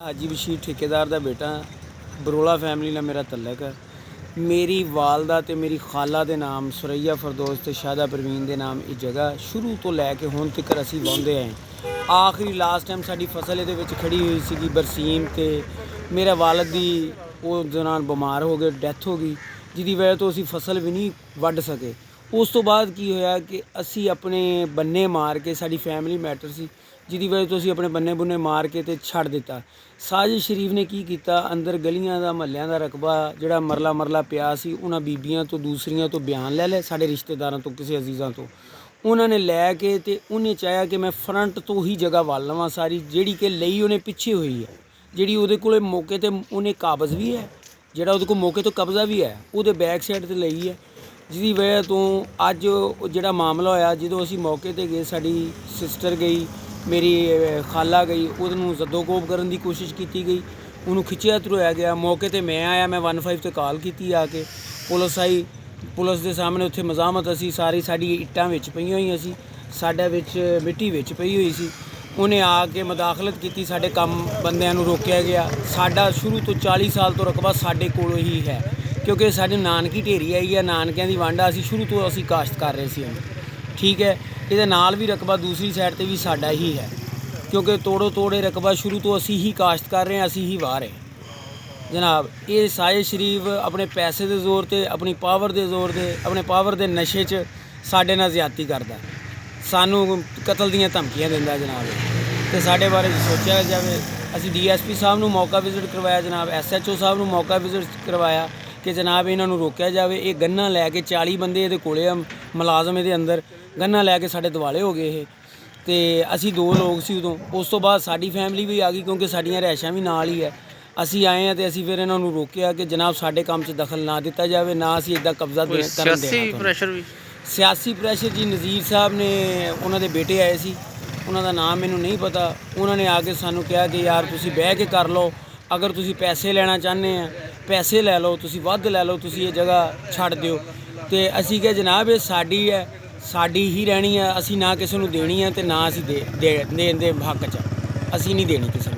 हाजी बशीर ठेकेदार का बेटा बरोला फैमिली नाल मेरा तल्लक है। मेरी वालदा ते मेरी खाला के नाम सुरैया फरदौस ते शादा परवीन के नाम ये जगह शुरू तो लैके हुण तक असीं वाहुंदे आए। आखिरी लास्ट टाइम साडी फसल इहदे विच खड़ी हुई सी बरसीम ते मेरे वालद दी उस दौरान बीमार हो गए, डैथ हो गई, जिहदी वजह तो असीं फसल भी नहीं वढ सके। उस तो बाद की होया कि असीं अपने बन्ने मार के, साडी फैमिली मैटर सी जिहदी वजह तो असीं अपने बन्ने बुन्ने मार के ते छड्ड दिता। साजिद शरीफ ने की कीता, अंदर गलियां दा महल्लियां दा रकबा जिहड़ा मरला पिया सी, उन्हां बीबियां तो दूसरियां तो बयान लै लै, साडे रिश्तेदारां तो किसी अजीज़ां तो उन्होंने लैके ते उन्हें चाहया कि मैं फ्रंट तो ही जगह वल लवां सारी, जिहड़ी कि लई उन्हें पिछे हुई है, जिहड़ी उहदे कोल मौके ते उन्हें काबज़ भी है, जिहड़ा उहदे कोल मौके तो कब्ज़ा भी है, उहदे बैक साइड ते लई है। जिहदी वजह तो अज जिहड़ा मामला होया, जदों असीं मौके ते गए, साडी सिस्टर गई, मेरी खाला गई, उहनूं जद्दोकोब करन दी कोशिश की गई, उन्होंने खिच्चिया धरोया गया। मौके ते मैं आया, मैं 15 ते कॉल की आके, पुलिस आई, पुलिस के सामने उत्थे मज़ामत असी सारी साडी इट्टां विच पईयां होईयां सी, साडा विच मिट्टी विच पई हुई सी। उन्हें आके मुदाखलत की, साडे कम बंदियां नूं रोकिया गया। साडा शुरू तो 40 साल तो रकबा साडे कोल ही है, क्योंकि साडे नानकी ढेरी आई है, नानकियां दी वंड असीं शुरू तो असीं काश्त कर रहे सी। ठीक है, ये नाल भी रकबा दूसरी साइड पर भी साडा ही है, क्योंकि तोड़ो तोड़े रकबा शुरू तो असी ही काश्त कर रहे हैं, असी ही वाह रहे हैं जनाब। ये साजिद शरीफ अपने पैसे के जोर पर, अपनी पावर के जोर पर, अपने पावर के नशे च साडे नाल ज़्यादती करदा, सानू कतल दीयां धमकियां दिंदा जनाब। तो साडे बारे सोचा जाए। असी DSP साहब नूं मौका विजिट करवाया जनाब, SHO साहब नूं मौका विजिट करवाया कि जनाब इन्हां नूं रोकिया जाए। ये गन्ना लैके 40 बंदे इहदे कोले मुलाजम इहदे अंदर गन्ना लैके साडे दिवाले हो गए हे, तो असी 2 लोग सी उदों। उस तो बाद साडी फैमिली भी आ गई, क्योंकि साडियां रहायशां भी नाल ही है। असी आए हैं तो असी फिर इन्हां नूं रोकिया कि जनाब साडे काम च दखल ना दिता जाए, ना असी इदा कब्जा करन देना। सियासी प्रैशर जी नज़ीर साहब ने, उन्होंने बेटे आए सी, उन्होंने नाम मैनू नहीं पता, उन्होंने आके सानू कहा कि यार तुसी बह के कर लो, अगर तुसी पैसे लेना चाहते हैं पैसे लै लो, तुसी वध लै लो, तुसी ये जगह छड्ड दिओ। तो असी कहा जनाब ये साडी है, साडी ही रहनी है, असी ना किसी नूं देनी है, तो ना असी देण दे हक च असी नहीं देनी किसी